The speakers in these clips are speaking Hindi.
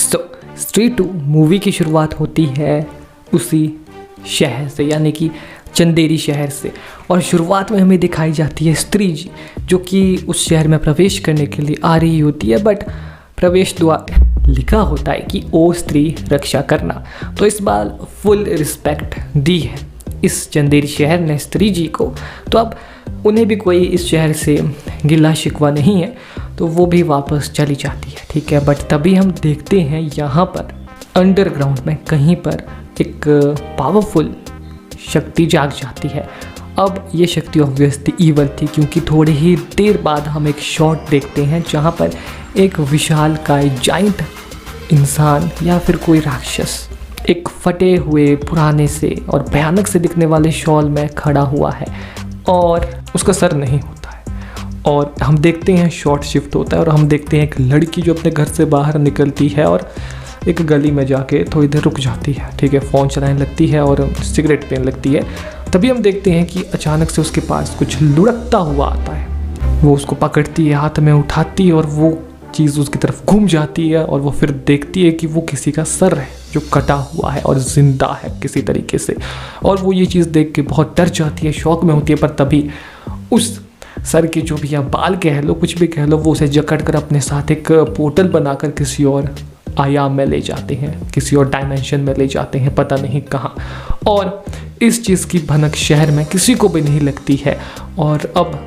स्त्री 2 मूवी की शुरुआत होती है उसी शहर से, यानी कि चंदेरी शहर से। और शुरुआत में हमें दिखाई जाती है स्त्री जी, जो कि उस शहर में प्रवेश करने के लिए आ रही होती है, बट प्रवेश द्वार लिखा होता है कि ओ स्त्री रक्षा करना। तो इस बार फुल रिस्पेक्ट दी है इस चंदेरी शहर ने स्त्री जी को, तो अब उन्हें भी कोई इस शहर से गिला शिकवा नहीं है, तो वो भी वापस चली जाती है, ठीक है। बट तभी हम देखते हैं यहाँ पर अंडरग्राउंड में कहीं पर एक पावरफुल शक्ति जाग जाती है। अब ये शक्ति ऑब्वियसली ईवल थी, क्योंकि थोड़ी ही देर बाद हम एक शॉट देखते हैं जहाँ पर एक विशालकाय जाइंट इंसान या फिर कोई राक्षस एक फटे हुए पुराने से और भयानक से दिखने वाले शॉल में खड़ा हुआ है और उसका सर नहीं होता है। और हम देखते हैं शॉट शिफ्ट होता है और हम देखते हैं एक लड़की जो अपने घर से बाहर निकलती है और एक गली में जाके थोड़ी देर रुक जाती है, ठीक है, फ़ोन चलाने लगती है और सिगरेट पीने लगती है। तभी हम देखते हैं कि अचानक से उसके पास कुछ लुढ़कता हुआ आता है। वो उसको पकड़ती है, हाथ में उठाती है और वो चीज़ उसकी तरफ घूम जाती है और वो फिर देखती है कि वो किसी का सर है जो कटा हुआ है और ज़िंदा है किसी तरीके से। और वो ये चीज़ देख के बहुत डर जाती है, शौक में होती है। पर तभी उस सर के जो भी आप बाल कह लो, कुछ भी कह लो, वो उसे जकड़ कर अपने साथ एक पोर्टल बनाकर किसी और आयाम में ले जाते हैं, किसी और डायमेंशन में ले जाते हैं, पता नहीं कहाँ। और इस चीज़ की भनक शहर में किसी को भी नहीं लगती है। और अब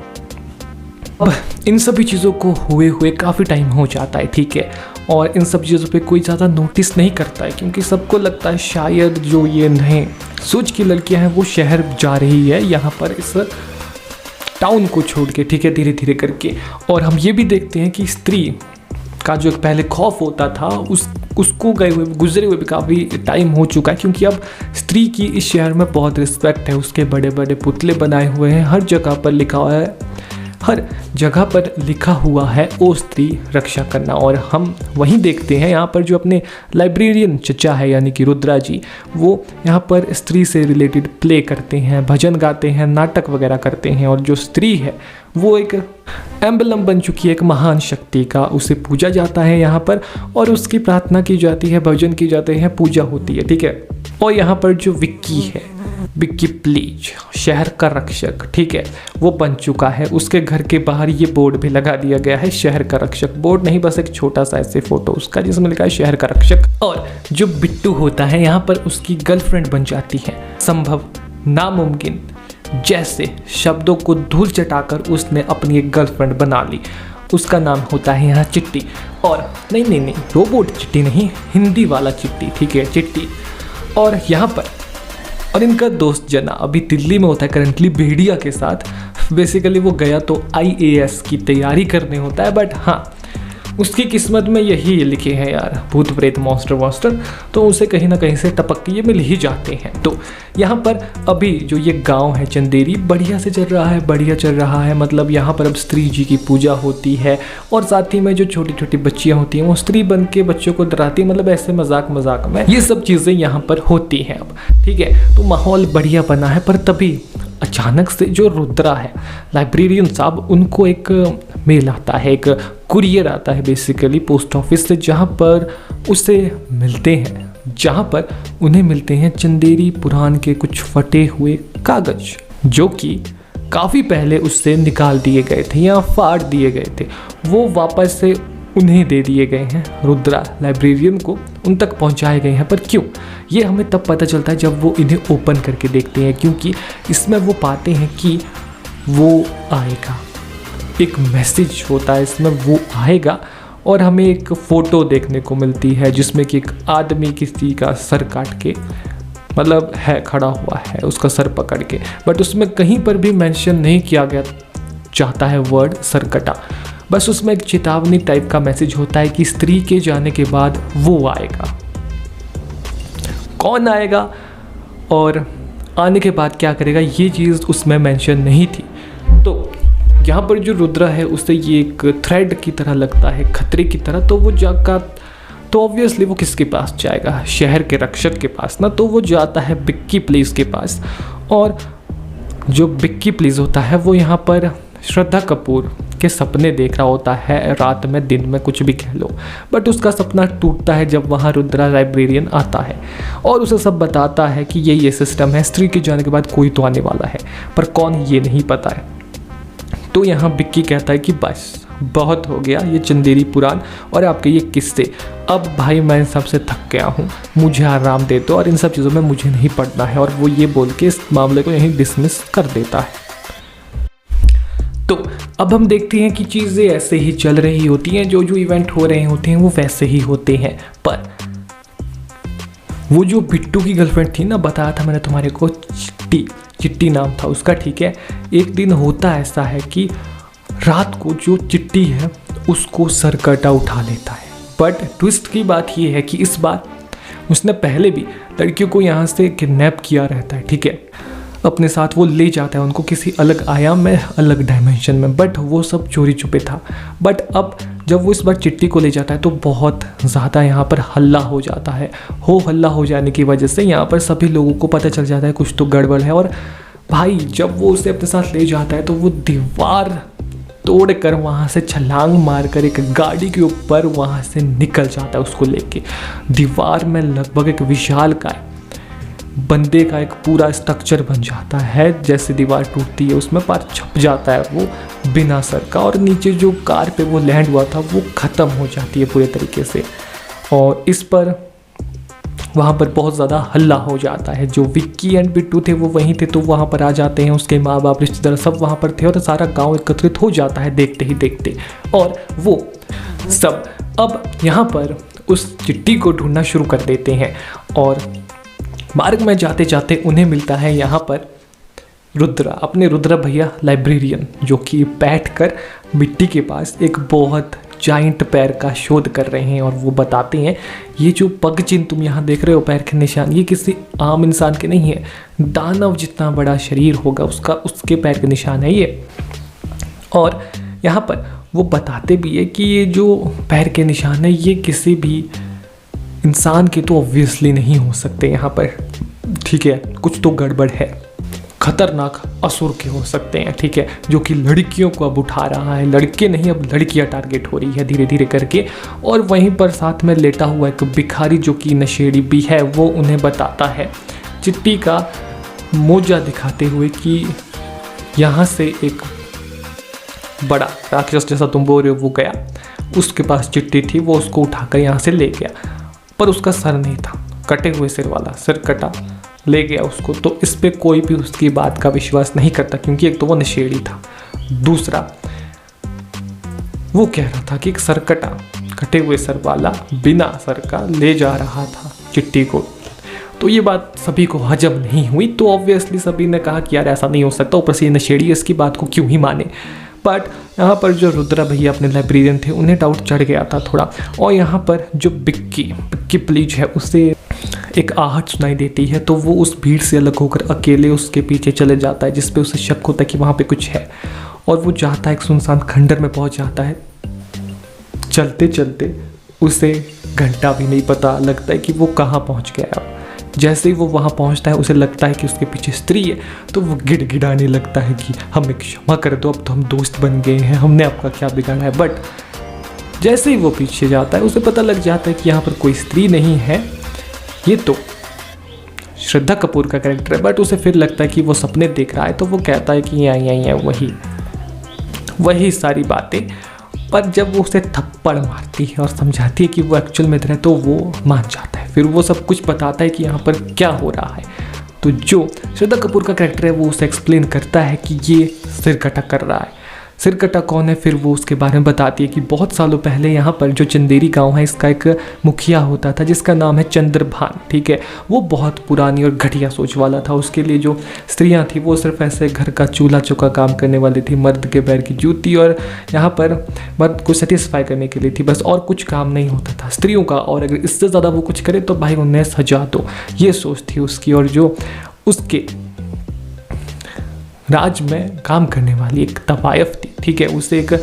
इन सभी चीज़ों को हुए काफ़ी टाइम हो जाता है, ठीक है। और इन सब चीज़ों पे कोई ज़्यादा नोटिस नहीं करता है, क्योंकि सबको लगता है शायद जो ये नए सूझ की लड़कियां हैं वो शहर जा रही है यहाँ पर इस टाउन को छोड़ के, ठीक है, धीरे धीरे करके। और हम ये भी देखते हैं कि स्त्री का जो एक पहले खौफ होता था उसको गुजरे हुए भी काफ़ी टाइम हो चुका है, क्योंकि अब स्त्री की इस शहर में बहुत रिस्पेक्ट है। उसके बड़े बड़े पुतले बनाए हुए हैं, हर जगह पर लिखा हुआ है ओ स्त्री रक्षा करना। और हम वहीं देखते हैं यहाँ पर जो अपने लाइब्रेरियन चचा है यानी कि रुद्रा जी, वो यहाँ पर स्त्री से रिलेटेड प्ले करते हैं, भजन गाते हैं, नाटक वगैरह करते हैं। और जो स्त्री है वो एक एम्बलम बन चुकी है एक महान शक्ति का, उसे पूजा जाता है यहाँ पर और उसकी प्रार्थना की जाती है, भजन की जाते हैं, पूजा होती है, ठीक है। और यहाँ पर जो विक्की है, विक्की प्लीज शहर का रक्षक, ठीक है, वो बन चुका है। उसके घर के बाहर ये बोर्ड भी लगा दिया गया है, शहर का रक्षक। बोर्ड नहीं, बस एक छोटा सा ऐसे फोटो उसका जिसमें लिखा है शहर का रक्षक। और जो बिट्टू होता है यहाँ पर उसकी गर्लफ्रेंड बन जाती है। संभव, नामुमकिन जैसे शब्दों को धूल चटाकर उसने अपनी एक गर्लफ्रेंड बना ली। उसका नाम होता है यहाँ चिट्टी। और नहीं, रोबोट चिट्टी नहीं, हिंदी वाला चिट्टी, ठीक है, चिट्टी। और यहाँ पर और इनका दोस्त जना अभी दिल्ली में होता है करंटली भेड़िया के साथ। बेसिकली वो गया तो IAS की तैयारी करने होता है, बट हाँ उसकी किस्मत में यही लिखे हैं यार, भूत प्रेत मॉन्स्टर, तो उसे कहीं ना कहीं से टपक के ये मिल ही जाते हैं। तो यहाँ पर अभी जो ये गांव है चंदेरी बढ़िया से चल रहा है, मतलब यहाँ पर अब स्त्री जी की पूजा होती है और साथ ही में जो छोटी छोटी बच्चियाँ होती हैं वो स्त्री बन के बच्चों को डराती है, मतलब ऐसे मजाक में ये सब चीज़ें यहाँ पर होती हैं अब, ठीक है। तो माहौल बढ़िया बना है। पर तभी अचानक से जो रुद्रा है लाइब्रेरियन साहब, उनको एक मेल आता है, एक कुरियर आता है बेसिकली पोस्ट ऑफिस से, जहाँ पर उन्हें मिलते हैं चंदेरी पुराण के कुछ फटे हुए कागज, जो कि काफ़ी पहले उससे निकाल दिए गए थे या फाड़ दिए गए थे। वो वापस से उन्हें दे दिए गए हैं, रुद्रा लाइब्रेरियन को उन तक पहुंचाए गए हैं। पर क्यों, ये हमें तब पता चलता है जब वो इन्हें ओपन करके देखते हैं, क्योंकि इसमें वो पाते हैं कि वो आएगा, एक मैसेज होता है इसमें, वो आएगा। और हमें एक फ़ोटो देखने को मिलती है जिसमें कि एक आदमी किसी का सर काट के, मतलब है खड़ा हुआ है उसका सर पकड़ के, बट उसमें कहीं पर भी मेंशन नहीं किया गया चाहता है वर्ड सर कटा। बस उसमें एक चेतावनी टाइप का मैसेज होता है कि स्त्री के जाने के बाद वो आएगा। कौन आएगा और आने के बाद क्या करेगा, ये चीज़ उसमें मेंशन नहीं थी। तो यहाँ पर जो रुद्रा है उससे ये एक थ्रेड की तरह लगता है, खतरे की तरह। तो वो जाकर, तो ऑब्वियसली वो किसके पास जाएगा, शहर के रक्षक के पास ना। तो वो जाता है विक्की प्लीज के पास। और जो विक्की प्लीज होता है वो यहाँ पर श्रद्धा कपूर के सपने देख रहा होता है, रात में दिन में कुछ भी कह लो। बट उसका सपना टूटता है जब वहाँ रुद्रा लाइब्रेरियन आता है और उसे सब बताता है कि ये सिस्टम है, स्त्री के जाने के बाद कोई तो आने वाला है, पर कौन ये नहीं पता है। तो यहाँ विक्की कहता है कि बस बहुत हो गया ये चंदेरी पुराण और आपके ये किस्से, अब भाई मैं इन सब से थक गया हूँ, मुझे आराम दे दो और इन सब चीज़ों में मुझे नहीं पड़ना है। और वो ये बोल के इस मामले को यहीं डिसमिस कर देता है। तो अब हम देखते हैं कि चीज़ें ऐसे ही चल रही होती हैं, जो इवेंट हो रहे होते हैं वो वैसे ही होते हैं। पर वो जो बिट्टू की गर्लफ्रेंड थी ना, बताया था मैंने तुम्हारे को, चिट्टी नाम था उसका, ठीक है। एक दिन होता ऐसा है कि रात को जो चिट्टी है उसको सरकटा उठा लेता है। बट ट्विस्ट की बात ये है कि इस बार उसने पहले भी लड़कियों को यहाँ से किडनैप किया रहता है, ठीक है। अपने साथ वो ले जाता है उनको किसी अलग आयाम में, अलग डायमेंशन में, बट वो सब चोरी छुपे था। बट अब जब वो इस बार चिट्टी को ले जाता है तो बहुत ज़्यादा यहाँ पर हल्ला हो जाता है। हल्ला हो जाने की वजह से यहाँ पर सभी लोगों को पता चल जाता है कुछ तो गड़बड़ है। और भाई जब वो उसे अपने साथ ले जाता है तो वो दीवार तोड़कर वहाँ से छलांग मारकर एक गाड़ी के ऊपर वहाँ से निकल जाता है उसको लेके। दीवार में लगभग एक विशालकाय बंदे का एक पूरा स्ट्रक्चर बन जाता है। जैसे दीवार टूटती है उसमें पार छप जाता है वो बिना सर का, और नीचे जो कार पे वो लैंड हुआ था वो ख़त्म हो जाती है पूरे तरीके से। और इस पर वहाँ पर बहुत ज़्यादा हल्ला हो जाता है। जो विक्की एंड बिट्टू थे वो वहीं थे, तो वहाँ पर आ जाते हैं, उसके माँ बाप रिश्तेदार सब वहाँ पर थे और सारा गांव एकत्रित हो जाता है देखते ही देखते। और वो सब अब यहाँ पर उस चिट्टी को ढूंढना शुरू कर देते हैं। और मार्ग में जाते जाते उन्हें मिलता है यहाँ पर रुद्रा भैया लाइब्रेरियन, जो कि बैठकर मिट्टी के पास एक बहुत जाइंट पैर का शोध कर रहे हैं। और वो बताते हैं ये जो पग चिन्ह तुम यहाँ देख रहे हो, पैर के निशान, ये किसी आम इंसान के नहीं है, दानव जितना बड़ा शरीर होगा उसके पैर के निशान है ये। और यहाँ पर वो बताते भी है कि ये जो पैर के निशान है ये किसी भी इंसान के तो ऑब्वियसली नहीं हो सकते यहाँ पर, ठीक है, कुछ तो गड़बड़ है, खतरनाक असुर के हो सकते हैं, ठीक है, जो कि लड़कियों को अब उठा रहा है। लड़के नहीं, अब लड़कियां टारगेट हो रही है धीरे धीरे करके। और वहीं पर साथ में लेटा हुआ एक भिखारी जो कि नशेड़ी भी है, वो उन्हें बताता है चिट्टी का मोजा दिखाते हुए कि यहाँ से एक बड़ा राक्षस जैसा तुम बोल रहे हो वो गया, उसके पास चिट्टी थी, वो उसको उठाकर यहाँ से ले गया, पर उसका सर नहीं था, कटे हुए सिर वाला, सिर कटा ले गया उसको। तो इस पे कोई भी उसकी बात का विश्वास नहीं करता, क्योंकि एक तो वो नशेड़ी था, दूसरा वो कह रहा था कि एक सर कटे हुए सर वाला बिना सर का ले जा रहा था चिट्टी को। तो ये बात सभी को हजम नहीं हुई, तो ऑब्वियसली सभी ने कहा कि यार ऐसा नहीं हो सकता, ऊपर से ये नशेड़ी इसकी बात को क्यों ही माने। बट यहाँ पर जो रुद्रा भैया अपने लाइब्रेरियन थे उन्हें डाउट चढ़ गया था थोड़ा। और यहाँ पर जो बिक्की प्लीज है उसे एक आहट सुनाई देती है, तो वो उस भीड़ से अलग होकर अकेले उसके पीछे चले जाता है, जिसपे उसे शक होता है कि वहाँ पे कुछ है। और वो जाता है एक सुनसान खंडर में पहुँच जाता है। चलते चलते उसे घंटा भी नहीं पता लगता है कि वो कहाँ पहुँच गया। जैसे ही वो वहाँ पहुँचता है उसे लगता है कि उसके पीछे स्त्री है, तो वो गिड़गिड़ाने लगता है कि हमें क्षमा कर दो, अब तो हम दोस्त बन गए हैं, हमने आपका क्या बिगाड़ा है। बट जैसे ही वो पीछे जाता है उसे पता लग जाता है कि यहाँ पर कोई स्त्री नहीं है, ये तो श्रद्धा कपूर का कैरेक्टर है। बट उसे फिर लगता है कि वो सपने देख रहा है, तो वो कहता है कि यहाँ वही सारी बातें। पर जब वो उसे थप्पड़ मारती है और समझाती है कि वो एक्चुअल में इधर है, तो वो मान जाता है। फिर वो सब कुछ बताता है कि यहाँ पर क्या हो रहा है। तो जो श्रद्धा कपूर का कैरेक्टर है वो उसे एक्सप्लेन करता है कि ये सिरकटा कर रहा है। सिरकटा कौन है, फिर वो उसके बारे में बताती है कि बहुत सालों पहले यहाँ पर जो चंदेरी गांव है इसका एक मुखिया होता था जिसका नाम है चंद्रभान, ठीक है। वो बहुत पुरानी और घटिया सोच वाला था। उसके लिए जो स्त्रियाँ थी वो सिर्फ ऐसे घर का चूल्हा चौका काम करने वाली थी, मर्द के पैर की जूती, और यहाँ पर मर्द को सेटिस्फाई करने के लिए थी, बस और कुछ काम नहीं होता था स्त्रियों का। और अगर इससे ज़्यादा वो कुछ करे तो भाई उन्हें सजा दो, ये सोच थी उसकी। और जो उसके राज में काम करने वाली एक तवायफ थी, ठीक है, उसे एक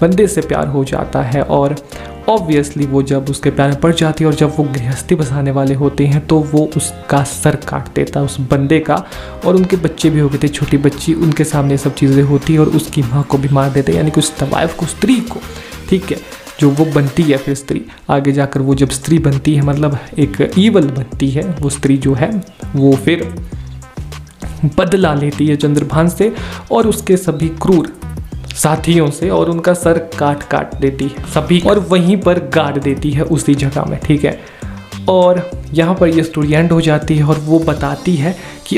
बंदे से प्यार हो जाता है और ऑब्वियसली वो जब उसके प्यार में पड़ जाती है और जब वो गृहस्थी बसाने वाले होते हैं तो वो उसका सर काट देता है उस बंदे का, और उनके बच्चे भी हो गए थे, छोटी बच्ची, उनके सामने सब चीज़ें होती है और उसकी माँ को भी मार देते हैं, यानी कि उस वाइफ को, स्त्री को, ठीक है, जो वो बनती है फिर स्त्री। आगे जाकर वो जब स्त्री बनती है, मतलब एक ईवल बनती है वो स्त्री जो है, वो फिर बदला लेती है चंद्रभान से और उसके सभी क्रूर साथियों से, और उनका सर काट देती है सभी, और वहीं पर गाड़ देती है उसी जगह में, ठीक है। और यहाँ पर ये स्टोरी एंड हो जाती है और वो बताती है कि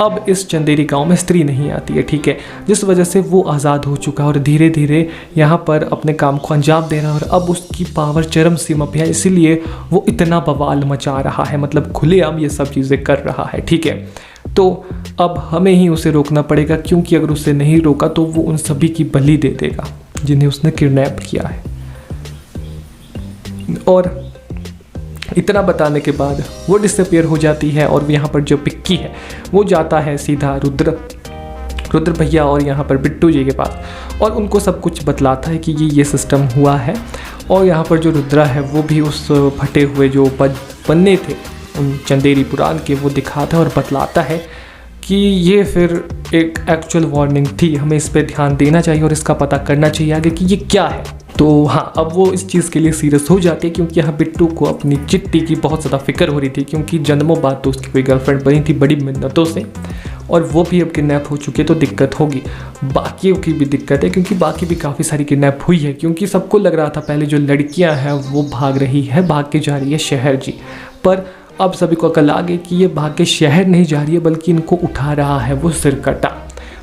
अब इस चंदेरी गांव में स्त्री नहीं आती है, ठीक है, जिस वजह से वो आज़ाद हो चुका है और धीरे धीरे यहाँ पर अपने काम को अंजाम दे रहा है, और अब उसकी पावर चरम सीमा पे है, इसीलिए वो इतना बवाल मचा रहा है, मतलब खुलेआम ये सब चीज़ें कर रहा है, ठीक है। तो अब हमें ही उसे रोकना पड़ेगा, क्योंकि अगर उसे नहीं रोका तो वो उन सभी की बलि दे देगा जिन्हें उसने किडनैप किया है। और इतना बताने के बाद वो डिसअपियर हो जाती है, और यहाँ पर जो पिक्की है वो जाता है सीधा रुद्र भैया और यहाँ पर बिट्टू जी के पास, और उनको सब कुछ बतलाता है कि ये सिस्टम हुआ है। और यहाँ पर जो रुद्रा है वो भी उस फटे हुए जो पन्ने थे उन चंदेरी पुराण के वो दिखाता है और बतलाता है कि ये फिर एक एक्चुअल वार्निंग थी, हमें इस पर ध्यान देना चाहिए और इसका पता करना चाहिए आगे कि ये क्या है। तो हाँ, अब वो इस चीज़ के लिए सीरियस हो जाती है, क्योंकि यहाँ बिट्टू को अपनी चिट्टी की बहुत ज़्यादा फिक्र हो रही थी, क्योंकि जन्मों बाद तो उसकी कोई गर्लफ्रेंड बनी थी बड़ी मिन्नतों से, और वो भी अब किडनैप हो चुकी है, तो दिक्कत होगी। बाकियों की भी दिक्कत है, क्योंकि बाकी भी काफ़ी सारी किडनैप हुई है, क्योंकि सबको लग रहा था पहले जो लड़कियाँ हैं वो भाग के जा रही है शहर जी, पर अब सभी को अकल आ गई कि ये भाग के शहर नहीं जा रही है, बल्कि इनको उठा रहा है वो सिरकटा।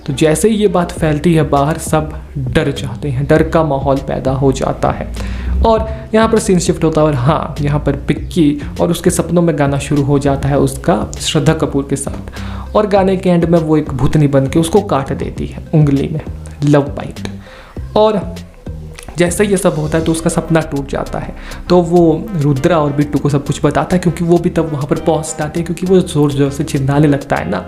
तो जैसे ही ये बात फैलती है बाहर, सब डर जाते हैं, डर का माहौल पैदा हो जाता है, और यहाँ पर सीन शिफ्ट होता है। और हाँ, यहाँ पर पिक्की और उसके सपनों में गाना शुरू हो जाता है उसका श्रद्धा कपूर के साथ, और गाने के एंड में वो एक भूतनी बन के उसको काट देती है उंगली में, लव बाइट। और जैसे ये सब होता है तो उसका सपना टूट जाता है, तो वो रुद्रा और बिट्टू को सब कुछ बताता है, क्योंकि वो भी तब वहाँ पर पहुँच जाते हैं, क्योंकि वो जोर जोर से चिल्लाने लगता है ना।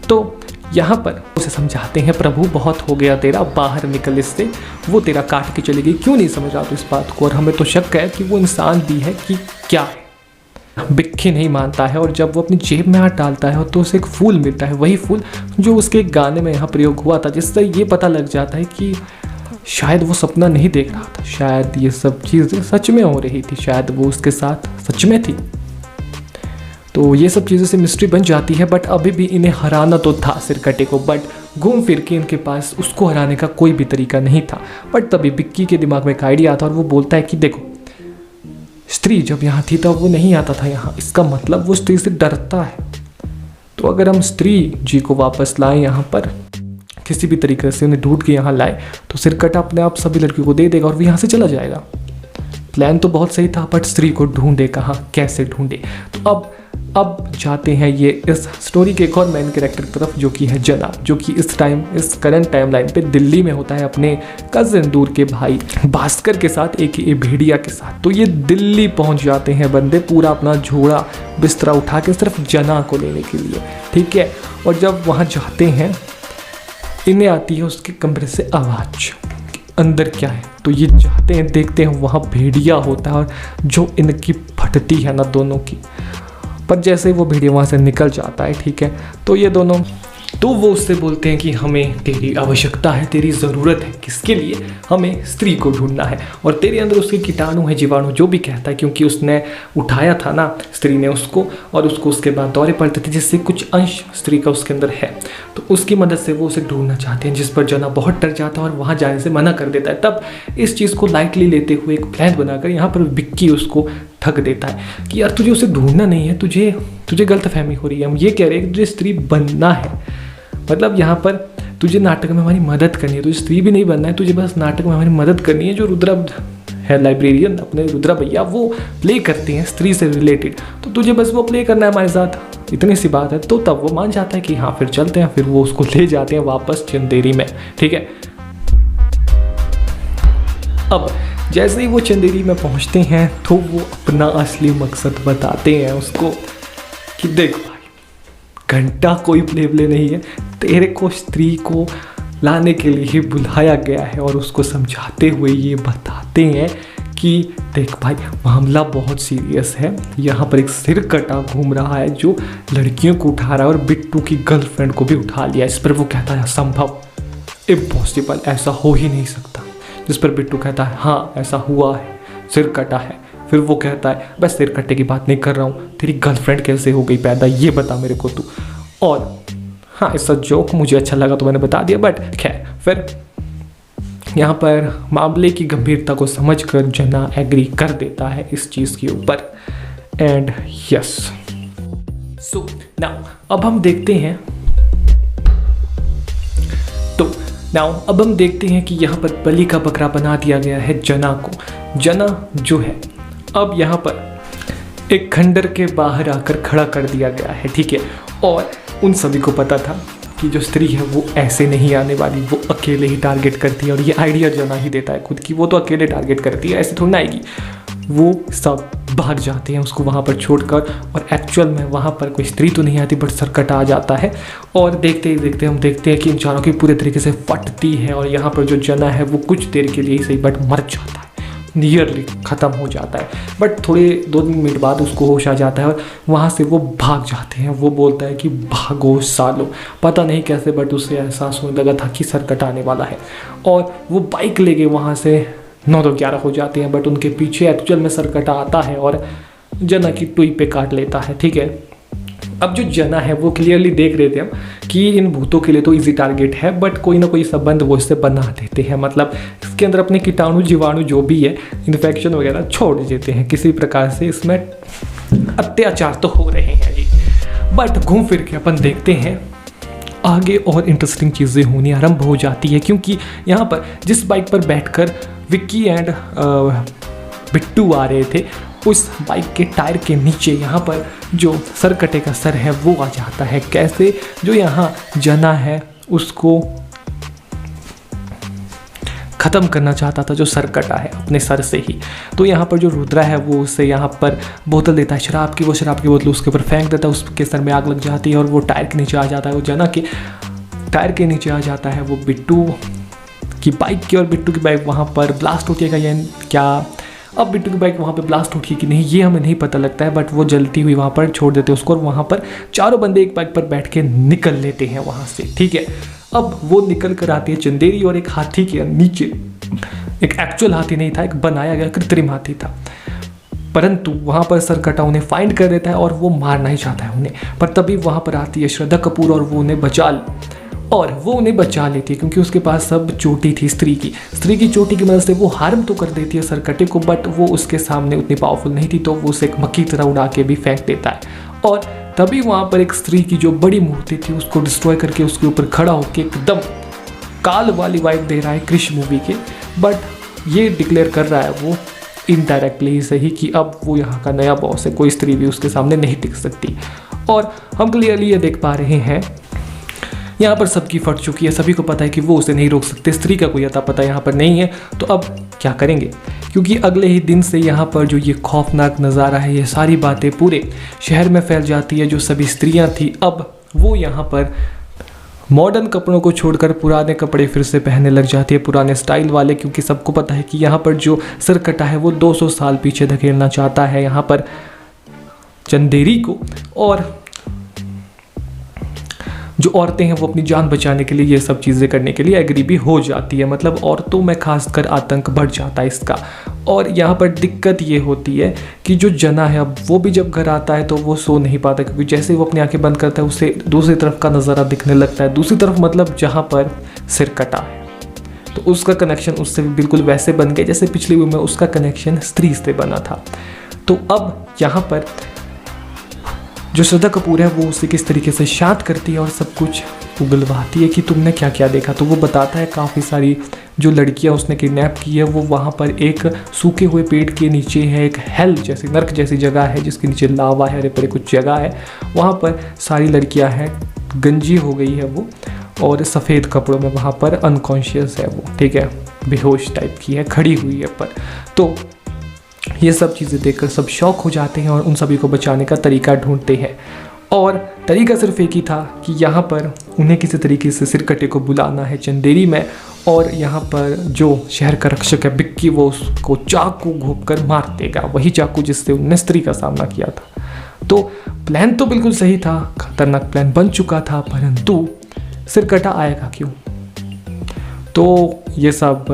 तो यहाँ पर उसे समझाते हैं, प्रभु बहुत हो गया तेरा, बाहर निकल इससे, वो तेरा काट के चली गई, क्यों नहीं समझ रहा तो इस बात को, और हमें तो शक है कि वो इंसान भी है कि क्या है। बिक्की नहीं मानता है, और जब वो अपनी जेब में हाथ डालता है तो उसे एक फूल मिलता है, वही फूल जो उसके गाने में यहाँ प्रयोग हुआ था, जिससे ये पता लग जाता है कि शायद वो सपना नहीं देख रहा था, शायद ये सब चीज़ें सच में हो रही थी, शायद वो उसके साथ सच में थी। तो ये सब चीज़ों से मिस्ट्री बन जाती है, बट अभी भी इन्हें हराना तो था सिरकटे को, बट घूम फिर के इनके पास उसको हराने का कोई भी तरीका नहीं था। बट तभी बिक्की के दिमाग में एक आइडिया आता है, और वो बोलता है कि देखो, स्त्री जब यहाँ थी तब वो नहीं आता था यहाँ, इसका मतलब वो स्त्री से डरता है, तो अगर हम स्त्री जी को वापस लाएं यहाँ पर, किसी भी तरीके से उन्हें ढूंढ के यहाँ लाए, तो सिरकटा अपने आप सभी लड़कियों को दे देगा और वो यहाँ से चला जाएगा। प्लान तो बहुत सही था, बट स्त्री को ढूंढे कहाँ, कैसे ढूंढे। तो अब जाते हैं ये इस स्टोरी के एक और मेन कैरेक्टर की तरफ, जो कि है जना, जो कि इस करंट टाइमलाइन पे दिल्ली में होता है अपने कजिन दूर के भाई भास्कर के साथ, एक भेड़िया के साथ। तो ये दिल्ली पहुंच जाते हैं बंदे, पूरा अपना झोड़ा बिस्तरा उठा के सिर्फ जना को लेने के लिए, ठीक है। और जब वहाँ जाते हैं, इन्हें आती है उसके कमरे से आवाज़, अंदर क्या है, तो ये जाते हैं, देखते हैं वहाँ भेड़िया होता है, और जो इनकी फटती है ना दोनों की, पर जैसे ही वो भेड़िया वहाँ से निकल जाता है, ठीक है, तो ये दोनों, तो वो उससे बोलते हैं कि हमें तेरी आवश्यकता है, तेरी ज़रूरत है, किसके लिए, हमें स्त्री को ढूंढना है, और तेरे अंदर उसके कीटाणु है, जीवाणु, जो भी कहता है, क्योंकि उसने उठाया था ना स्त्री ने उसको, और उसको उसके बाद दौरे पड़ते थे, जिससे कुछ अंश स्त्री का उसके अंदर है, तो उसकी मदद से वो उसे ढूंढना चाहते हैं, जिस पर जना बहुत डर जाता है और वहाँ जाने से मना कर देता है। तब इस चीज़ को लाइटली लेते हुए एक प्लान बनाकर यहाँ पर बिक्की उसको ठग देता है कि यार तुझे उसे ढूंढना नहीं है, तुझे गलतफहमी हो रही है, हम ये कह रहे हैं कि तुझे स्त्री बनना है, मतलब यहाँ पर तुझे नाटक में हमारी मदद करनी है, तुझे स्त्री भी नहीं बनना है, तुझे बस नाटक में हमारी मदद करनी है। जो रुद्रा है लाइब्रेरियन, अपने रुद्रा भैया, वो प्ले करते हैं स्त्री से रिलेटेड, तो तुझे बस वो प्ले करना है हमारे साथ, इतनी सी बात है। तो तब वो मान जाता है कि हाँ फिर चलते हैं, फिर वो उसको ले जाते हैं वापस चंदेरी में, ठीक है। अब जैसे ही वो चंदेरी में पहुंचते हैं तो वो अपना असली मकसद बताते हैं उसको कि देख भाई, घंटा कोई प्ले नहीं है, तेरे को स्त्री को लाने के लिए ही बुलाया गया है और उसको समझाते हुए ये बताते हैं कि देख भाई, मामला बहुत सीरियस है, यहाँ पर एक सिर कटा घूम रहा है जो लड़कियों को उठा रहा है और बिट्टू की गर्लफ्रेंड को भी उठा लिया। इस पर वो कहता है असंभव, इम्पॉसिबल, ऐसा हो ही नहीं सकता। जिस पर बिट्टू कहता है हाँ ऐसा हुआ है, सिर कटा है। फिर वो कहता है बस सिर कट्टे की बात नहीं कर रहा हूँ, तेरी गर्लफ्रेंड कैसे हो गई पैदा, ये बता मेरे को तू। और हाँ, इसका जोक मुझे अच्छा लगा तो मैंने बता दिया, बट खैर फिर यहाँ पर मामले की गंभीरता को समझकर जना एग्री कर देता है इस चीज़ के ऊपर। एंड यस, सो नाउ अब हम देखते हैं अब हम देखते हैं कि यहाँ पर बलि का बकरा बना दिया गया है जना को। जना जो है अब यहाँ पर एक खंडर के बाहर आकर खड़ा कर दिया गया है, ठीक है। और उन सभी को पता था कि जो स्त्री है वो ऐसे नहीं आने वाली, वो अकेले ही टारगेट करती है और ये आइडिया जना ही देता है खुद की, वो तो अकेले टारगेट करती है, ऐसे थोड़ी ना आएगी। वो सब भाग जाते हैं उसको वहाँ पर छोड़कर, और एक्चुअल में वहाँ पर कोई स्त्री तो नहीं आती बट सर्कट आ जाता है। और देखते ही देखते हम देखते हैं कि इन चारों की पूरे तरीके से फटती है और यहाँ पर जो जना है वो कुछ देर के लिए ही सही बट मर जाता है, नियरली ख़त्म हो जाता है। बट थोड़े 2-3 मिनट बाद उसको होश आ जाता है और वहाँ से वो भाग जाते हैं। वो बोलता है कि भागो सालो, पता नहीं कैसे बट उसे एहसास होने लगा था कि सर्कट आने वाला है। और वो बाइक लेके वहाँ से 9-11 हो जाते हैं, बट उनके पीछे एक्चुअल में सर्कट आता है और जना की टुई पे काट लेता है, ठीक है। अब जो जना है वो क्लियरली देख रहे थे हम कि इन भूतों के लिए तो इजी टारगेट है, बट कोई ना कोई संबंध वो इससे बना देते हैं, मतलब इसके अंदर अपने कीटाणु जीवाणु जो भी है इन्फेक्शन वगैरह छोड़ देते हैं, किसी प्रकार से इसमें अत्याचार तो हो रहे हैं जी। बट घूम फिर के अपन देखते हैं आगे और इंटरेस्टिंग चीज़ें होनी आरंभ हो जाती है, क्योंकि यहाँ पर जिस बाइक पर बैठकर विक्की एंड बिट्टू आ रहे थे, उस बाइक के टायर के नीचे यहाँ पर जो सरकटे का सर है वो आ जाता है। कैसे? जो यहाँ जना है उसको ख़त्म करना चाहता था जो सरकटा है अपने सर से ही। तो यहाँ पर जो रुद्रा है वो उसे यहाँ पर बोतल देता है शराब की, वो शराब की बोतल उसके ऊपर फेंक देता है, उसके सर में आग लग जाती है और वो टायर के नीचे आ जाता है। वो जना के टायर के नीचे आ जाता है वो बिट्टू की बाइक की, और बिट्टू की बाइक वहाँ पर ब्लास्ट होती है या क्या, अब बिट्टू की बाइक वहाँ पे ब्लास्ट होती है कि नहीं ये हमें नहीं पता लगता है, बट वो जलती हुई वहाँ पर छोड़ देते हैं उसको, और वहाँ पर चारों बंदे एक बाइक पर बैठ के निकल लेते हैं वहाँ से, ठीक है। अब वो निकल कर आती है चंदेरी और एक हाथी के नीचे, एक एक्चुअल हाथी नहीं था, एक बनाया गया कृत्रिम हाथी था, परंतु वहाँ पर सरकटा उन्हें फाइंड कर देता है और वो मारना ही चाहता है उन्हें। पर तभी वहाँ पर आती है श्रद्धा कपूर और वो उन्हें बचा लेती है क्योंकि उसके पास सब चोटी थी स्त्री की चोटी की मदद से वो हार्म तो कर देती है सरकटे को, बट वो उसके सामने उतनी पावरफुल नहीं थी, तो वो उसे एक मक्खी तरह उड़ा के भी फेंक देता है। और तभी वहाँ पर एक स्त्री की जो बड़ी मूर्ति थी उसको डिस्ट्रॉय करके उसके ऊपर खड़ा होकर एकदम काल वाली वाइब दे रहा है क्रिश मूवी के, बट ये डिक्लेयर कर रहा है वो इनडायरेक्टली ही सही कि अब वो यहाँ का नया बॉस है, कोई स्त्री भी उसके सामने नहीं टिक सकती। और हम क्लियरली ये देख पा रहे हैं यहाँ पर सबकी फट चुकी है, सभी को पता है कि वो उसे नहीं रोक सकते, स्त्री का कोई अता पता यहाँ पर नहीं है। तो अब क्या करेंगे, क्योंकि अगले ही दिन से यहाँ पर जो ये खौफनाक नज़ारा है, ये सारी बातें पूरे शहर में फैल जाती है। जो सभी स्त्रियाँ थी अब वो यहाँ पर मॉडर्न कपड़ों को छोड़कर पुराने कपड़े फिर से पहनने लग जाती है, पुराने स्टाइल वाले, क्योंकि सबको पता है कि यहाँ पर जो सरकटा है वो 200 साल पीछे धकेलना चाहता है यहाँ पर चंदेरी को। और जो औरतें हैं वो अपनी जान बचाने के लिए ये सब चीज़ें करने के लिए एग्री भी हो जाती है, मतलब औरतों में खासकर आतंक बढ़ जाता है इसका। और यहाँ पर दिक्कत ये होती है कि जो जना है अब वो भी जब घर आता है तो वो सो नहीं पाता, क्योंकि जैसे वो अपनी आंखें बंद करता है उसे दूसरी तरफ का नज़ारा दिखने लगता है। दूसरी तरफ मतलब जहाँ पर सिर कटा है, तो उसका कनेक्शन उससे बिल्कुल वैसे बन गया जैसे पिछली मूवी में उसका कनेक्शन स्त्री से बना था। तो अब यहाँ पर जो श्रद्धा कपूर है वो उसे किस तरीके से शांत करती है और सब कुछ उगलवाती है कि तुमने क्या क्या देखा। तो वो बताता है काफ़ी सारी जो लड़कियां उसने किडनैप की है वो वहाँ पर एक सूखे हुए पेड़ के नीचे है, एक हेल जैसी नर्क जैसी जगह है जिसके नीचे लावा है, हरे परे कुछ जगह है, वहाँ पर सारी लड़कियाँ हैं, गंजी हो गई है वो और सफ़ेद कपड़ों में वहाँ पर अनकॉन्शियस है वो, ठीक है, बेहोश टाइप की है, खड़ी हुई है पर। तो ये सब चीज़ें देखकर सब शॉक हो जाते हैं और उन सभी को बचाने का तरीका ढूंढते हैं। और तरीका सिर्फ एक ही था कि यहाँ पर उन्हें किसी तरीके से सिरकटे को बुलाना है चंदेरी में, और यहाँ पर जो शहर का रक्षक है बिक्की वो उसको चाकू घोंप कर मार देगा, वही चाकू जिससे उन्होंने स्त्री का सामना किया था। तो प्लान तो बिल्कुल सही था, खतरनाक प्लान बन चुका था, परंतु सिरकटा आएगा क्यों? तो ये सब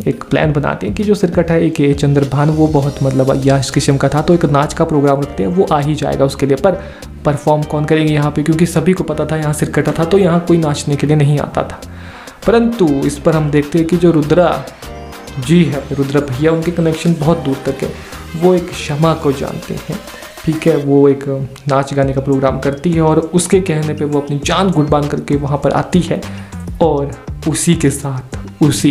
एक प्लान बनाते हैं कि जो सिरकटा है एक चंद्रभान वो बहुत मतलब अय्याश किस्म का था, तो एक नाच का प्रोग्राम रखते हैं, वो आ ही जाएगा उसके लिए। पर परफॉर्म कौन करेंगे यहाँ पे, क्योंकि सभी को पता था यहाँ सिरकटा था, तो यहाँ कोई नाचने के लिए नहीं आता था। परंतु इस पर हम देखते हैं कि जो रुद्रा जी है, रुद्रा भैया, उनके कनेक्शन बहुत दूर तक है। वो एक शमा को जानते हैं, ठीक है, वो एक नाच गाने का प्रोग्राम करती है और उसके कहने पे वो अपनी जान कुर्बान करके वहाँ पर आती है और उसी के साथ उसी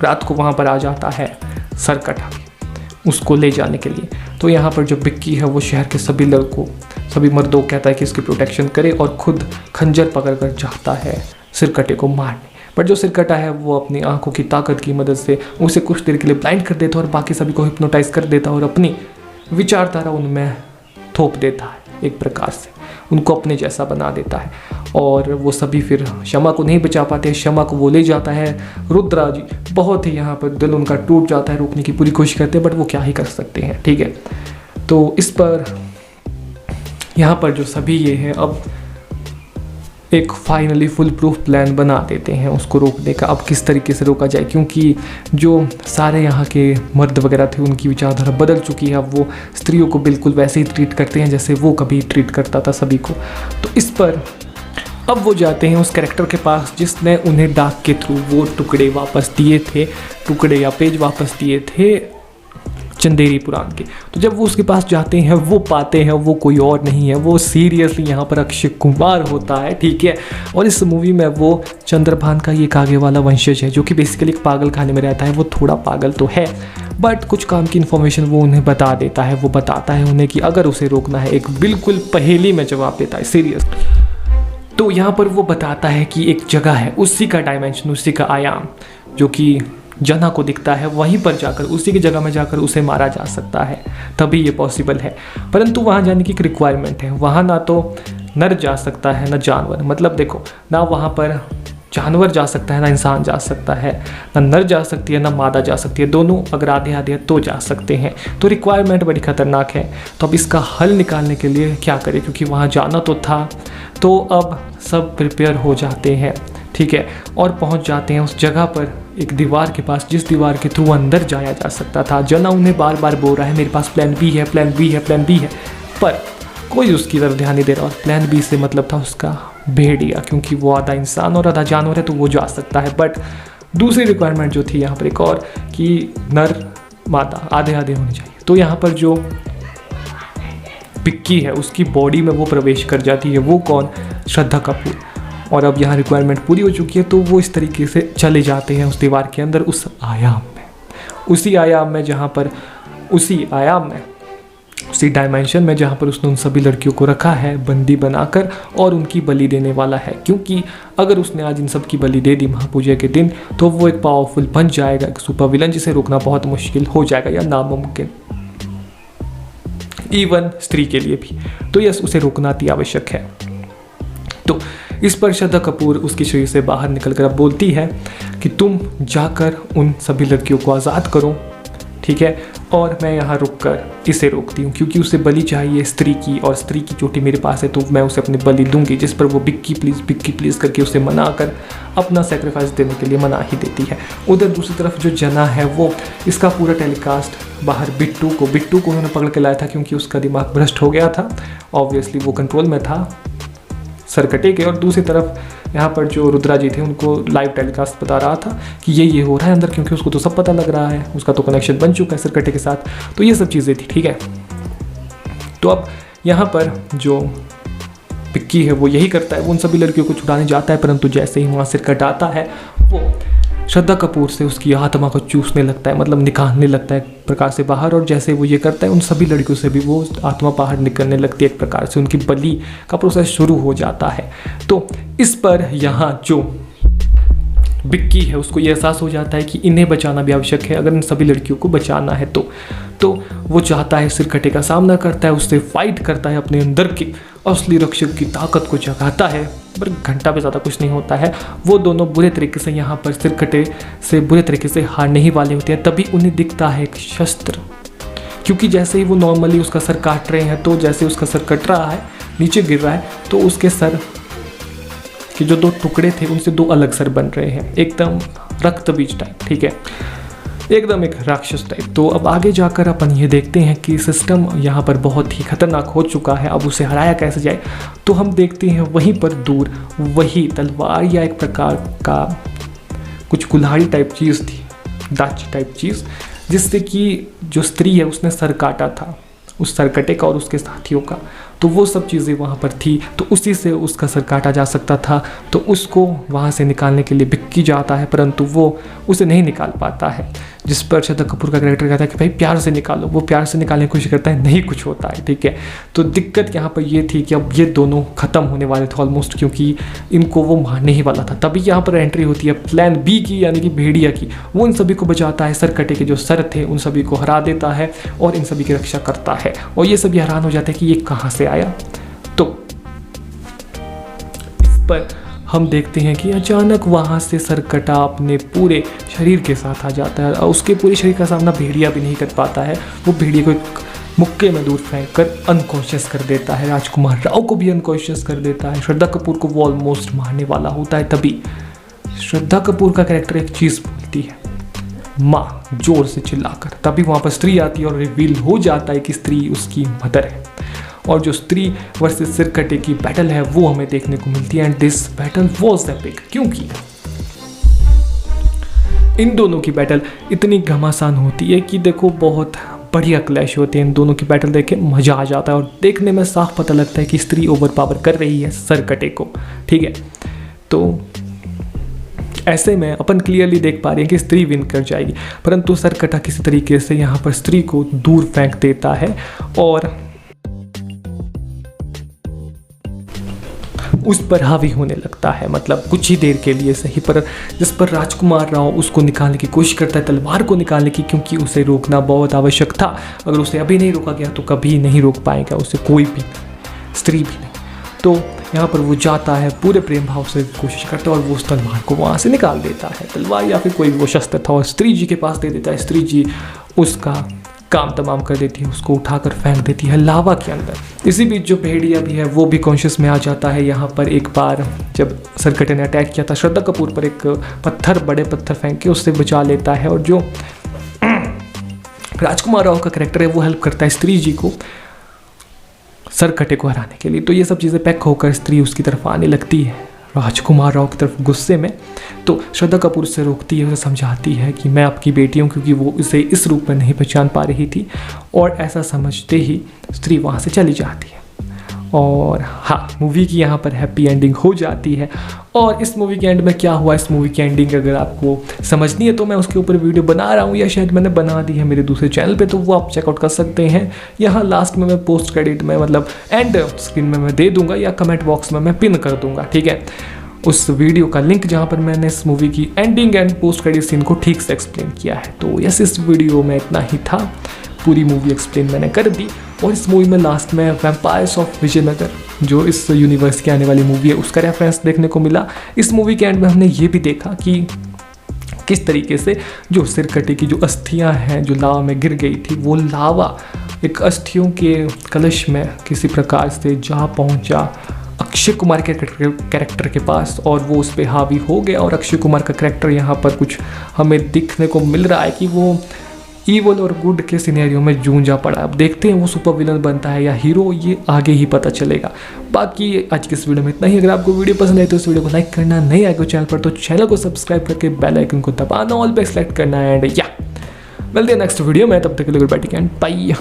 रात को वहाँ पर आ जाता है सरकटा उसको ले जाने के लिए। तो यहाँ पर जो बिक्की है वो शहर के सभी लड़कों, सभी मर्दों को कहता है कि इसकी प्रोटेक्शन करे और खुद खंजर पकड़ कर जाता है सिरकटे को मारने। पर जो सिरकटा है वो अपनी आंखों की ताकत की मदद से उसे कुछ देर के लिए ब्लाइंड कर देता है और बाकी सभी को हिप्नोटाइज कर देता है और अपनी विचारधारा उनमें थोप देता है, एक प्रकार से उनको अपने जैसा बना देता है। और वो सभी फिर शमा को नहीं बचा पाते, शमा को वो ले जाता है रुद्रा जी। बहुत ही यहाँ पर दिल उनका टूट जाता है, रोकने की पूरी कोशिश करते हैं, बट वो क्या ही कर सकते हैं, ठीक है। तो इस पर यहाँ पर जो सभी ये है अब एक फाइनली फुल प्रूफ प्लान बना देते हैं उसको रोकने का। अब किस तरीके से रोका जाए, क्योंकि जो सारे यहाँ के मर्द वगैरह थे उनकी विचारधारा बदल चुकी है। अब वो स्त्रियों को बिल्कुल वैसे ही ट्रीट करते हैं जैसे वो कभी ट्रीट करता था सभी को। तो इस पर अब वो जाते हैं उस कैरेक्टर के पास जिसने उन्हें डाक के थ्रू वो टुकड़े वापस दिए थे, टुकड़े या पेज वापस दिए थे चंदेरी पुराण के। तो जब वो उसके पास जाते हैं वो पाते हैं वो कोई और नहीं है, वो सीरियसली यहाँ पर अक्षय कुमार होता है, ठीक है। और इस मूवी में वो चंद्रभान का ये आगे वाला वंशज है जो कि बेसिकली एक पागल खाने में रहता है। वो थोड़ा पागल तो है बट कुछ काम की इन्फॉर्मेशन वो उन्हें बता देता है। वो बताता है उन्हें कि अगर उसे रोकना है, एक बिल्कुल पहेली में जवाब देता है सीरियस। तो यहाँ पर वो बताता है कि एक जगह है, उसी का डायमेंशन, उसी का आयाम जो कि जना को दिखता है, वहीं पर जाकर उसी की जगह में जाकर उसे मारा जा सकता है, तभी ये पॉसिबल है। परंतु वहाँ जाने की एक रिक्वायरमेंट है, वहाँ ना तो नर जा सकता है ना जानवर। मतलब देखो, ना वहाँ पर जानवर जा सकता है ना इंसान जा सकता है, ना नर जा सकती है ना मादा जा सकती है, दोनों अगर आधे आधे तो जा सकते हैं। तो रिक्वायरमेंट बड़ी खतरनाक है। तो अब इसका हल निकालने के लिए क्या करें, क्योंकि वहाँ जाना तो था। तो अब सब प्रिपेयर हो जाते हैं, ठीक है, और पहुंच जाते हैं उस जगह पर एक दीवार के पास जिस दीवार के थ्रू अंदर जाया जा सकता था। जना उन्हें बार बार बोल रहा है मेरे पास प्लान बी है, प्लान बी है, प्लान बी है, पर कोई उसकी तरफ ध्यान नहीं दे रहा। और प्लान बी से मतलब था उसका भेड़िया, क्योंकि वो आधा इंसान और आधा जानवर है तो वो जा सकता है। बट दूसरी रिक्वायरमेंट जो थी यहाँ पर एक और, कि नर मादा आधे आधे होने चाहिए। तो यहाँ पर जो पिक्की है उसकी बॉडी में वो प्रवेश कर जाती है। वो कौन? श्रद्धा कपूर। और अब यहाँ रिक्वायरमेंट पूरी हो चुकी है तो वो इस तरीके से चले जाते हैं उस दीवार के अंदर, उस आयाम में, उसी आयाम में जहाँ पर उसी डायमेंशन में जहाँ पर उसने उन सभी लड़कियों को रखा है बंदी बनाकर और उनकी बलि देने वाला है। क्योंकि अगर उसने आज इन सब की बलि दे दी महापूजा के दिन तो वो एक पावरफुल बन जाएगा, एक सुपर विलन जिसे रोकना बहुत मुश्किल हो जाएगा या नामुमकिन, इवन स्त्री के लिए भी। तो यस, उसे रोकना अति आवश्यक है। तो इस पर श्रद्धा कपूर उसके शरीर से बाहर निकलकर अब बोलती है कि तुम जाकर उन सभी लड़कियों को आज़ाद करो, ठीक है, और मैं यहाँ रुककर इसे रोकती हूँ क्योंकि उसे बलि चाहिए स्त्री की, और स्त्री की चोटी मेरे पास है तो मैं उसे अपनी बलि दूंगी। जिस पर वो बिक्की प्लीज़ करके उसे मना कर अपना सेक्रीफाइस देने के लिए मना ही देती है। उधर दूसरी तरफ जो जना है वो इसका पूरा टेलीकास्ट बाहर बिट्टू को उन्होंने पकड़ के लाया था क्योंकि उसका दिमाग भ्रष्ट हो गया था। ऑब्वियसली वो कंट्रोल में था सरकटे के। और दूसरी तरफ यहाँ पर जो रुद्रा जी थे उनको लाइव टेलीकास्ट बता रहा था कि ये हो रहा है अंदर, क्योंकि उसको तो सब पता लग रहा है, उसका तो कनेक्शन बन चुका है सरकटे के साथ। तो ये सब चीज़ें थी, ठीक है। तो अब यहाँ पर जो पिक्की है वो यही करता है, वो उन सभी लड़कियों को छुड़ाने जाता है, परंतु जैसे ही वहाँ सरकट आता है वो श्रद्धा कपूर से उसकी आत्मा को चूसने लगता है, मतलब निकालने लगता है एक प्रकार से बाहर। और जैसे वो ये करता है उन सभी लड़कियों से भी वो आत्मा बाहर निकलने लगती है, एक प्रकार से उनकी बलि का प्रोसेस शुरू हो जाता है। तो इस पर यहाँ जो विक्की है उसको ये एहसास हो जाता है कि इन्हें बचाना भी आवश्यक है अगर इन सभी लड़कियों को बचाना है तो वो चाहता है सिरकटे का सामना करता है, उससे फाइट करता है, अपने अंदर की असली रक्षक की ताकत को जगाता है। पर घंटा पे ज़्यादा कुछ नहीं होता है। वो दोनों बुरे तरीके से यहाँ पर सिरकटे से बुरे तरीके से हारने ही वाले होते हैं। तभी उन्हें दिखता है एक शस्त्र, क्योंकि जैसे ही वो नॉर्मली उसका सर काट रहे हैं तो जैसे उसका सर कट रहा है, नीचे गिर रहा है, तो उसके सर कि जो 2 टुकड़े थे उनसे 2 अलग सर बन रहे हैं, एकदम रक्त बीज टाइप, ठीक है, एकदम एक राक्षस टाइप। तो अब आगे जाकर अपन ये देखते हैं कि सिस्टम यहाँ पर बहुत ही खतरनाक हो चुका है। अब उसे हराया कैसे जाए, तो हम देखते हैं वहीं पर दूर वही तलवार या एक प्रकार का कुछ कुल्हाड़ी टाइप चीज़ थी, दाची टाइप चीज़, जिससे कि जो स्त्री है उसने सर काटा था उस सरकटे का और उसके साथियों का। तो वो सब चीज़ें वहाँ पर थी, तो उसी से उसका सर काटा जा सकता था। तो उसको वहाँ से निकालने के लिए विक्की जाता है, परंतु वो उसे नहीं निकाल पाता है, जिस पर श्रद्धा कपूर का कैरेक्टर कहता है कि भाई प्यार से निकालो। वो प्यार से निकालने की कोशिश करता है, नहीं कुछ होता है, ठीक है। तो दिक्कत यहाँ पर ये थी कि अब ये दोनों ख़त्म होने वाले थे ऑलमोस्ट, क्योंकि इनको वो मारने ही वाला था। तभी यहाँ पर एंट्री होती है प्लान बी की, यानी कि भेड़िया की। वो इन सभी को बचाता है, सरकटे के जो सर थे उन सभी को हरा देता है और इन सभी की रक्षा करता है। और ये सभी हैरान हो जाते हैं कि ये कहाँ से आया। तो इस पर हम देखते हैं कि अचानक वहाँ से सरकटा अपने पूरे शरीर के साथ आ जाता है और उसके पूरे शरीर का सामना भेड़िया भी नहीं कर पाता है। वो भेड़िया को एक मुक्के में दूर फेंक कर अनकॉन्शियस कर देता है, राजकुमार राव को भी अनकॉन्शियस कर देता है, श्रद्धा कपूर को वो ऑलमोस्ट मारने वाला होता है। तभी श्रद्धा कपूर का कैरेक्टर एक चीज़ बोलती है, माँ, जोर से चिल्लाकर। तभी वहाँ पर स्त्री आती है और रिवील हो जाता है कि स्त्री उसकी मदर है। और जो स्त्री वर्सेस सिरकटे की बैटल है वो हमें देखने को मिलती है। And this battle was epic, क्योंकि इन दोनों की बैटल इतनी घमासान होती है कि देखो बहुत बढ़िया क्लैश होते हैं। इन दोनों की बैटल देख के मज़ा आ जाता है और देखने में साफ पता लगता है कि स्त्री ओवर पावर कर रही है सिरकटे को, ठीक है। तो ऐसे में अपन क्लियरली देख पा रहे हैं कि स्त्री विन कर जाएगी, परंतु सिरकटा किसी तरीके से यहाँ पर स्त्री को दूर फेंक देता है और उस पर हावी होने लगता है, मतलब कुछ ही देर के लिए सही, पर जिस पर राजकुमार राव उसको निकालने की कोशिश करता है, तलवार को निकालने की, क्योंकि उसे रोकना बहुत आवश्यक था। अगर उसे अभी नहीं रोका गया तो कभी नहीं रोक पाएगा उसे कोई भी, स्त्री भी नहीं। तो यहाँ पर वो जाता है, पूरे प्रेम भाव से कोशिश करता है और वो उस तलवार को वहाँ से निकाल देता है, तलवार या फिर कोई वो शस्त्र था, और स्त्री जी के पास दे देता है। स्त्री जी उसका काम तमाम कर देती है, उसको उठाकर फेंक देती है लावा के अंदर। इसी बीच जो भेड़िया भी है वो भी कॉन्शियस में आ जाता है। यहाँ पर एक बार जब सिरकटे ने अटैक किया था श्रद्धा कपूर पर, एक पत्थर, बड़े पत्थर फेंक के उससे बचा लेता है। और जो राजकुमार राव का कैरेक्टर है वो हेल्प करता है स्त्री जी को सिरकटे को हराने के लिए। तो ये सब चीज़ें पैक होकर स्त्री उसकी तरफ आने लगती है, राजकुमार राव की तरफ गुस्से में। तो श्रद्धा कपूर से रोकती है, उसे समझाती है कि मैं आपकी बेटी हूँ, क्योंकि वो इसे इस रूप में नहीं पहचान पा रही थी। और ऐसा समझते ही स्त्री वहाँ से चली जाती है। और हाँ, मूवी की यहाँ पर हैप्पी एंडिंग हो जाती है। और इस मूवी के एंड में क्या हुआ, इस मूवी की एंडिंग अगर आपको समझनी है तो मैं उसके ऊपर वीडियो बना रहा हूँ, या शायद मैंने बना दी है मेरे दूसरे चैनल पे, तो वो आप चेकआउट कर सकते हैं। यहाँ लास्ट में मैं पोस्ट क्रेडिट में, मतलब एंड स्क्रीन में मैं दे दूंगा, या कमेंट बॉक्स में मैं पिन कर दूंगा, ठीक है, उस वीडियो का लिंक जहाँ पर मैंने इस मूवी की ending and post credit scene को ठीक से एक्सप्लेन किया है। तो यस, इस वीडियो में इतना ही था, पूरी मूवी एक्सप्लेन मैंने कर दी। और इस मूवी में लास्ट में वैम्पायर्स ऑफ विजयनगर, जो इस यूनिवर्स की आने वाली मूवी है, उसका रेफरेंस देखने को मिला। इस मूवी के एंड में हमने ये भी देखा कि किस तरीके से जो सिरकटे की जो अस्थियां हैं जो लावा में गिर गई थी, वो लावा एक अस्थियों के कलश में किसी प्रकार से जा पहुंचा अक्षय कुमार के कैरेक्टर के पास, और वो उस पर हावी हो गया। और अक्षय कुमार का कैरेक्टर यहाँ पर कुछ हमें दिखने को मिल रहा है कि वो ईवल और गुड के सिनेरियो में जूझा पड़ा। अब देखते हैं वो सुपर विलन बनता है या हीरो, ये आगे ही पता चलेगा। बाकी आज की इस वीडियो में इतना ही। अगर आपको वीडियो पसंद आए तो इस वीडियो को लाइक करना, नहीं आएगा चैनल पर तो चैनल को सब्सक्राइब करके बेल आइकन को दबाना, ऑल पे सेलेक्ट करना। एंड या मिलते हैं नेक्स्ट वीडियो में, तब तक के लिए गुड बाय एंड बाय।